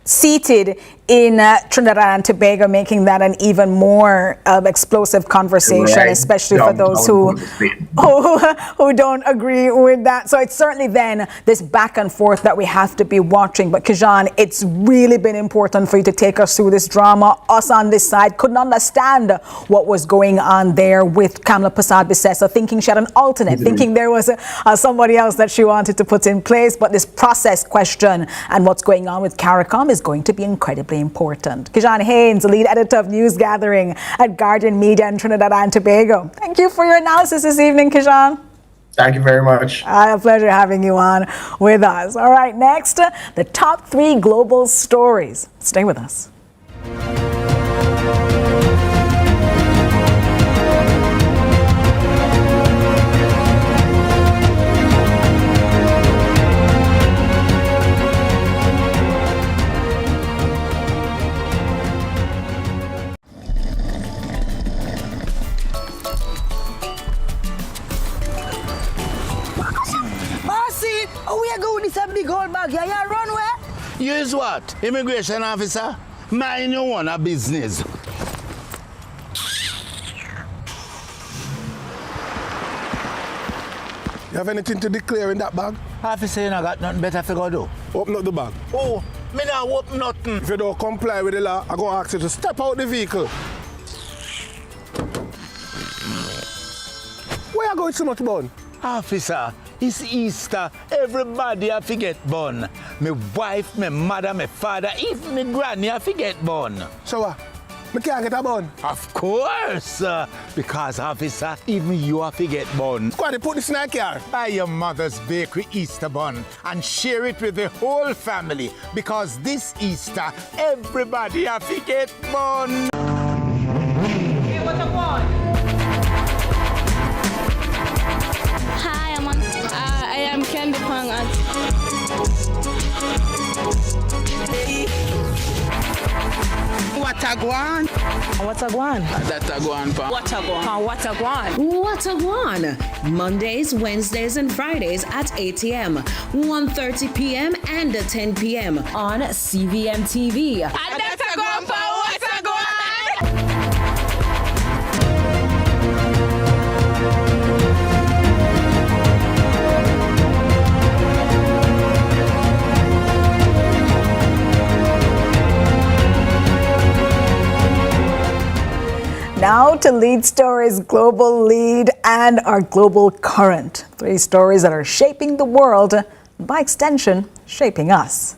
[SPEAKER 1] seated in Trinidad and Tobago, making that an even more explosive conversation, right, especially for those who don't agree with that. So it's certainly then this back and forth that we have to be watching. But Kijan, it's really been important for you to take us through this drama. Us on this side couldn't understand what was going on there with Kamala Prasad-Visesa, thinking she had an alternate, thinking there was somebody else that she wanted to put in place. But this process question and what's going on with Caricom is going to be incredibly important. Kijan Haynes, lead editor of News Gathering at Guardian Media in Trinidad and Tobago. Thank you for your analysis this evening, Kijan.
[SPEAKER 15] Thank you very much.
[SPEAKER 1] A pleasure having you on with us. All right, next, the top 3 global stories. Stay with us.
[SPEAKER 16] Yeah, run where? You is what? Immigration officer? Mind your own business.
[SPEAKER 17] You have anything to declare in that bag?
[SPEAKER 16] Officer, you not got nothing better to go do.
[SPEAKER 17] Open up the bag.
[SPEAKER 16] Oh, Me not whoop nothing.
[SPEAKER 17] If you don't comply with the law, I'm going to ask you to step out the vehicle. Where are you going so much bun?
[SPEAKER 16] Officer, it's Easter. Everybody have to get bun. My wife, my mother, my father, even my granny have to get bun.
[SPEAKER 17] So what? I can't get a bun?
[SPEAKER 16] Of course. Because, officer, even you have to get bun.
[SPEAKER 17] Squad, put this in a car.
[SPEAKER 16] Buy your mother's bakery Easter bun and share it with the whole family. Because this Easter, everybody have to get bun.
[SPEAKER 9] Hey, what I want?
[SPEAKER 18] Hi, I am Candy Pang.
[SPEAKER 19] What a guan?
[SPEAKER 10] What a guan?
[SPEAKER 19] That a guan pa.
[SPEAKER 18] What a guan?
[SPEAKER 10] What a guan?
[SPEAKER 20] What a guan? Mondays, Wednesdays, and Fridays at 8 a.m., 1:30 p.m., and 10 p.m. on CVM TV.
[SPEAKER 18] That's a guan pa. What a guan?
[SPEAKER 1] Now to Lead Stories Global Lead and our global current. 3 stories that are shaping the world, by extension, shaping us.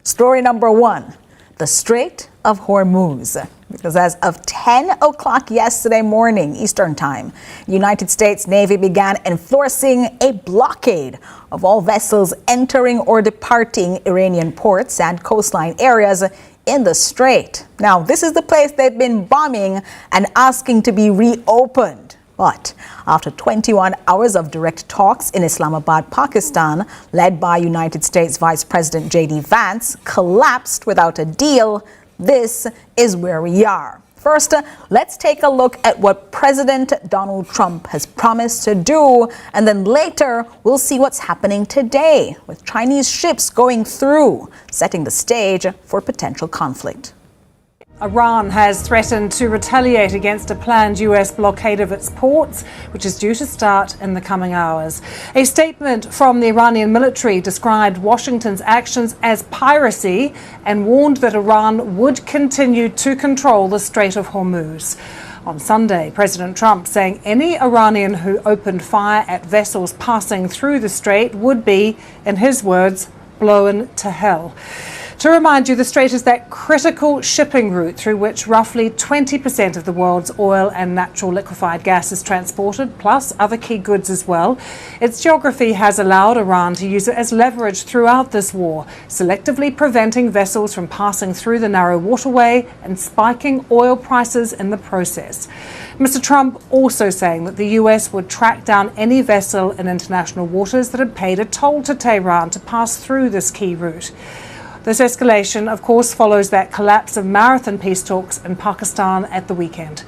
[SPEAKER 1] Story number 1, the Strait of Hormuz. Because as of 10 o'clock yesterday morning, Eastern Time, the United States Navy began enforcing a blockade of all vessels entering or departing Iranian ports and coastline areas in the strait. Now, this is the place they've been bombing and asking to be reopened. But after 21 hours of direct talks in Islamabad, Pakistan, led by United States Vice President J.D. Vance, collapsed without a deal, this is where we are. First, let's take a look at what President Donald Trump has promised to do, and then later we'll see what's happening today with Chinese ships going through, setting the stage for potential conflict.
[SPEAKER 21] Iran has threatened to retaliate against a planned US blockade of its ports, which is due to start in the coming hours. A statement from the Iranian military described Washington's actions as piracy and warned that Iran would continue to control the Strait of Hormuz. On Sunday, President Trump saying any Iranian who opened fire at vessels passing through the strait would be, in his words, blown to hell. To remind you, the strait is that critical shipping route through which roughly 20% of the world's oil and natural liquefied gas is transported, plus other key goods as well. Its geography has allowed Iran to use it as leverage throughout this war, selectively preventing vessels from passing through the narrow waterway and spiking oil prices in the process. Mr. Trump also saying that the US would track down any vessel in international waters that had paid a toll to Tehran to pass through this key route. This escalation, of course, follows that collapse of marathon peace talks in Pakistan at the weekend.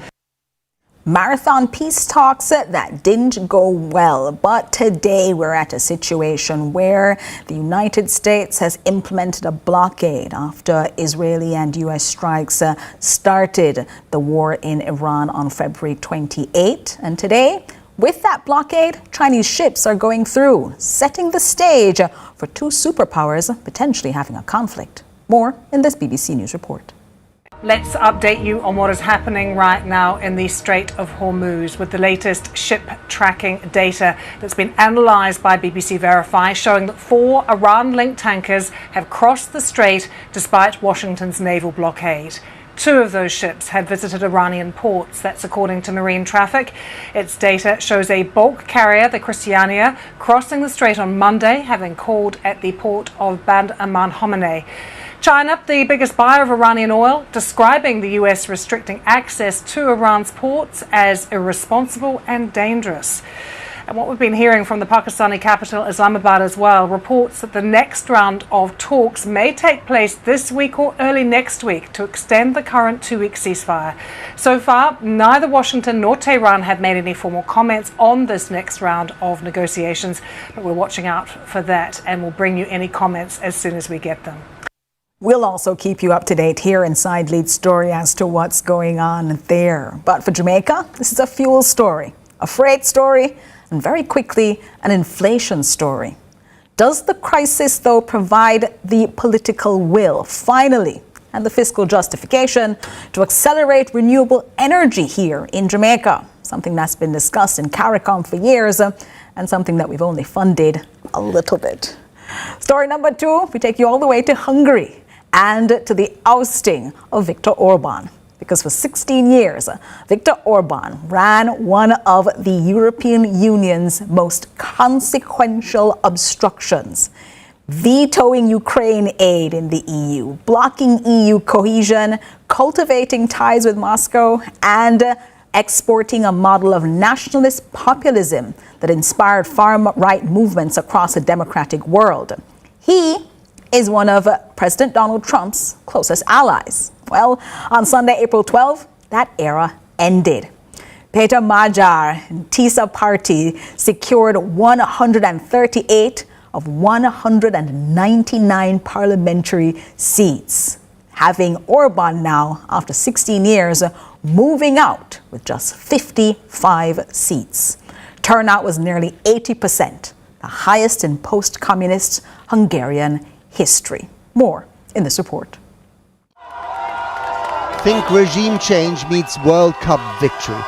[SPEAKER 1] Marathon peace talks that didn't go well, but today we're at a situation where the United States has implemented a blockade after Israeli and U.S. strikes started the war in Iran on February 28. And today, with that blockade, Chinese ships are going through, setting the stage for 2 superpowers potentially having a conflict. More in this BBC News report.
[SPEAKER 21] Let's update you on what is happening right now in the Strait of Hormuz with the latest ship tracking data that's been analysed by BBC Verify, showing that 4 Iran-linked tankers have crossed the strait despite Washington's naval blockade. 2 of those ships had visited Iranian ports. That's according to Marine Traffic. Its data shows a bulk carrier, the Christiania, crossing the strait on Monday, having called at the port of Bab al-Mandab. China, the biggest buyer of Iranian oil, describing the US restricting access to Iran's ports as irresponsible and dangerous. And what we've been hearing from the Pakistani capital, Islamabad, as well, reports that the next round of talks may take place this week or early next week to extend the current 2-week ceasefire. So far, neither Washington nor Tehran have made any formal comments on this next round of negotiations, but we're watching out for that and we'll bring you any comments as soon as we get them.
[SPEAKER 1] We'll also keep you up to date here inside Lead Story as to what's going on there. But for Jamaica, this is a fuel story, a freight story, and very quickly, an inflation story. Does the crisis, though, provide the political will, finally, and the fiscal justification to accelerate renewable energy here in Jamaica? Something that's been discussed in Caricom for years and something that we've only funded a little bit. Story number 2, we take you all the way to Hungary and to the ousting of Viktor Orban. Because for 16 years, Viktor Orban ran one of the European Union's most consequential obstructions, vetoing Ukraine aid in the EU, blocking EU cohesion, cultivating ties with Moscow, and exporting a model of nationalist populism that inspired far-right movements across the democratic world. He is one of President Donald Trump's closest allies. Well, on Sunday, April 12, that era ended. Peter Magyar and TISA party secured 138 of 199 parliamentary seats, having Orban now, after 16 years, moving out with just 55 seats. Turnout was nearly 80%, the highest in post-communist Hungarian history. More in this report.
[SPEAKER 3] Think regime change meets World Cup victory.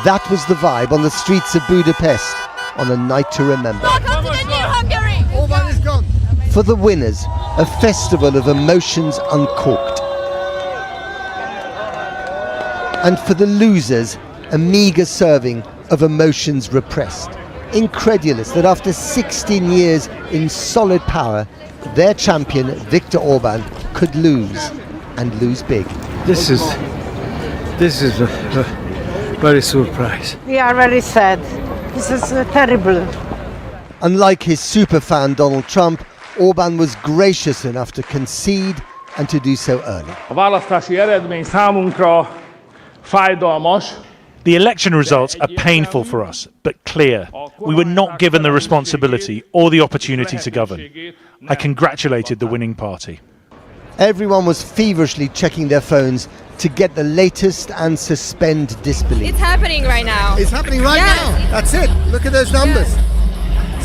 [SPEAKER 3] That was the vibe on the streets of Budapest on a night to remember.
[SPEAKER 18] Welcome to the new Hungary!
[SPEAKER 3] Orban is gone. For the winners, a festival of emotions uncorked. And for the losers, a meagre serving of emotions repressed. Incredulous that after 16 years in solid power, their champion, Viktor Orban, could lose, and lose big.
[SPEAKER 22] This is a very surprise.
[SPEAKER 23] We are very sad. This is terrible.
[SPEAKER 3] Unlike his superfan Donald Trump, Orban was gracious enough to concede and to do so early.
[SPEAKER 24] A választási eredmény számunkra fájdalmas.
[SPEAKER 25] The election results are painful for us, but clear. We were not given the responsibility or the opportunity to govern. I congratulated the winning party.
[SPEAKER 3] Everyone was feverishly checking their phones to get the latest and suspend disbelief.
[SPEAKER 18] It's happening right now.
[SPEAKER 3] It's happening right now. That's it. Look at those numbers. Yes.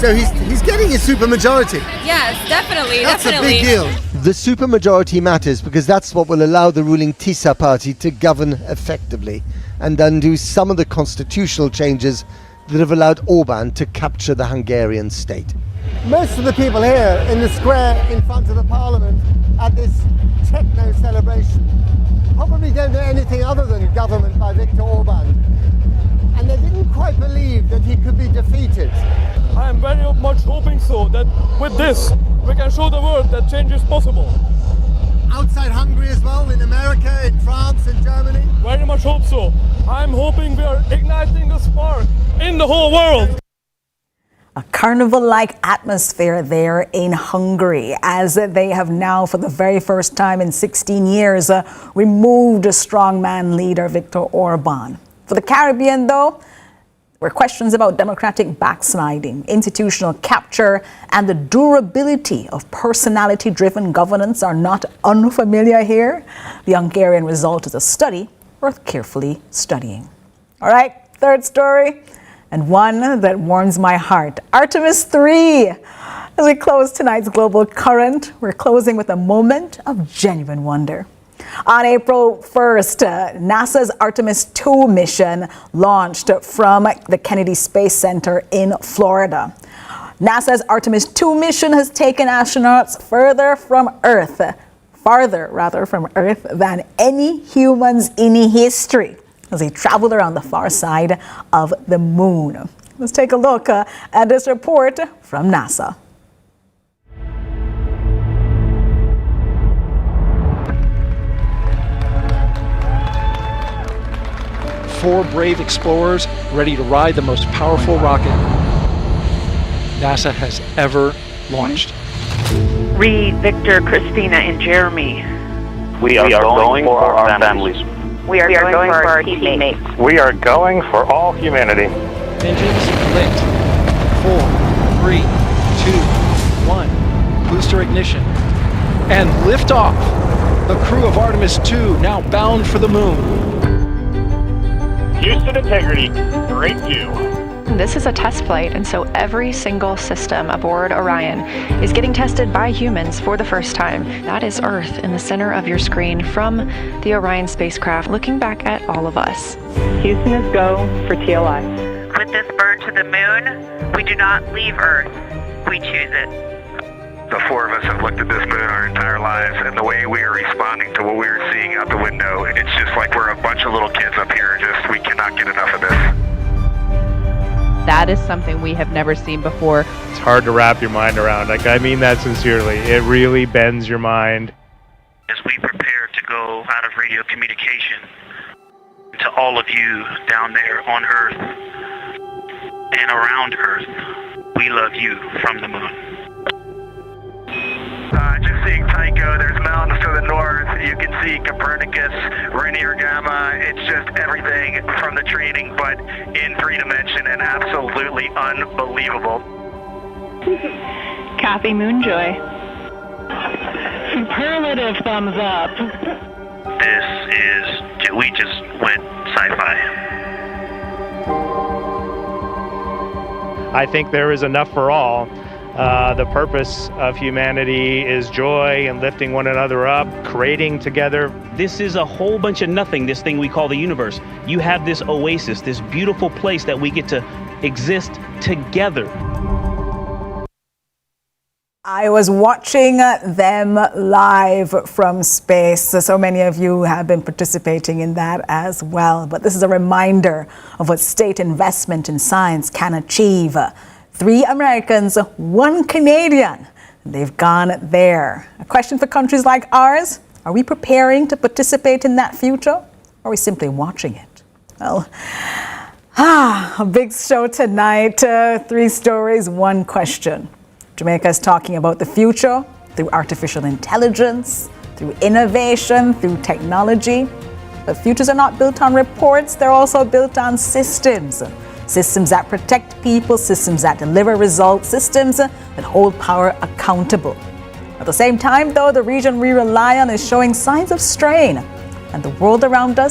[SPEAKER 3] So he's getting his supermajority.
[SPEAKER 18] Yes, definitely.
[SPEAKER 3] That's a big deal. The supermajority matters because that's what will allow the ruling TISA party to govern effectively and undo some of the constitutional changes that have allowed Orban to capture the Hungarian state. Most of the people here in the square in front of the parliament at this techno celebration probably don't know anything other than government by Viktor Orban. And they didn't quite believe that he could be defeated.
[SPEAKER 24] I am very much hoping so, that with this we can show the world that change is possible.
[SPEAKER 3] Outside Hungary as well, in America, in France, in Germany?
[SPEAKER 24] Very much hope so. I'm hoping we are igniting the spark in the whole world.
[SPEAKER 1] A carnival-like atmosphere there in Hungary, as they have now, for the very first time in 16 years, removed a strongman leader, Viktor Orban. For the Caribbean, though, where questions about democratic backsliding, institutional capture, and the durability of personality-driven governance are not unfamiliar here, the Hungarian result is a study worth carefully studying. All right, third story, and one that warms my heart. Artemis 3. As we close tonight's Global Current, we're closing with a moment of genuine wonder. On April 1st, NASA's Artemis 2 mission launched from the Kennedy Space Center in Florida. NASA's Artemis 2 mission has taken astronauts farther from Earth than any humans in history as they traveled around the far side of the moon. Let's take a look at this report from NASA.
[SPEAKER 26] Four brave explorers ready to ride the most powerful rocket NASA has ever launched.
[SPEAKER 27] Reed, Victor, Christina, and Jeremy.
[SPEAKER 28] We are going for our families.
[SPEAKER 27] We are going for our teammates.
[SPEAKER 28] We are going for all humanity.
[SPEAKER 26] Engines lit. 4, 3, 2, 1. Booster ignition. And liftoff. The crew of Artemis 2 now bound for the moon.
[SPEAKER 28] Houston integrity, great view.
[SPEAKER 2] this is a test flight, and so every single system aboard Orion is getting tested by humans for the first time. That is Earth in the center of your screen from the Orion spacecraft, looking back at all of us.
[SPEAKER 27] Houston is go for TLI. With this bird to the moon, we do not leave Earth, we choose it.
[SPEAKER 28] The four of us have looked at this moon our entire lives, and the way we are responding to what we are seeing out the window, it's just like we're a bunch of little kids up here. We cannot get enough of this.
[SPEAKER 4] That is something we have never seen before.
[SPEAKER 25] It's hard to wrap your mind around. I mean that sincerely. It really bends your mind.
[SPEAKER 28] As we prepare to go out of radio communication, to all of you down there on Earth and around Earth, we love you from the moon. Just seeing Tycho, there's mountains to the north. You can see Copernicus, Rainier Gamma. It's just everything from the training, but in 3 dimension and absolutely unbelievable.
[SPEAKER 27] Kathy Moonjoy.
[SPEAKER 2] Superlative thumbs up.
[SPEAKER 28] We just went sci-fi.
[SPEAKER 25] I think there is enough for all. The purpose of humanity is joy and lifting one another up, creating together.
[SPEAKER 5] This is a whole bunch of nothing, this thing we call the universe. You have this oasis, this beautiful place that we get to exist together.
[SPEAKER 1] I was watching them live from space. So many of you have been participating in that as well. But this is a reminder of what state investment in science can achieve. 3 Americans, 1 Canadian. They've gone there. A question for countries like ours: are we preparing to participate in that future, or are we simply watching it? Well, a big show tonight. 3 stories, 1 question. Jamaica is talking about the future through artificial intelligence, through innovation, through technology. But futures are not built on reports, they're also built on systems. Systems that protect people, systems that deliver results, systems that hold power accountable. At the same time, though, the region we rely on is showing signs of strain, and the world around us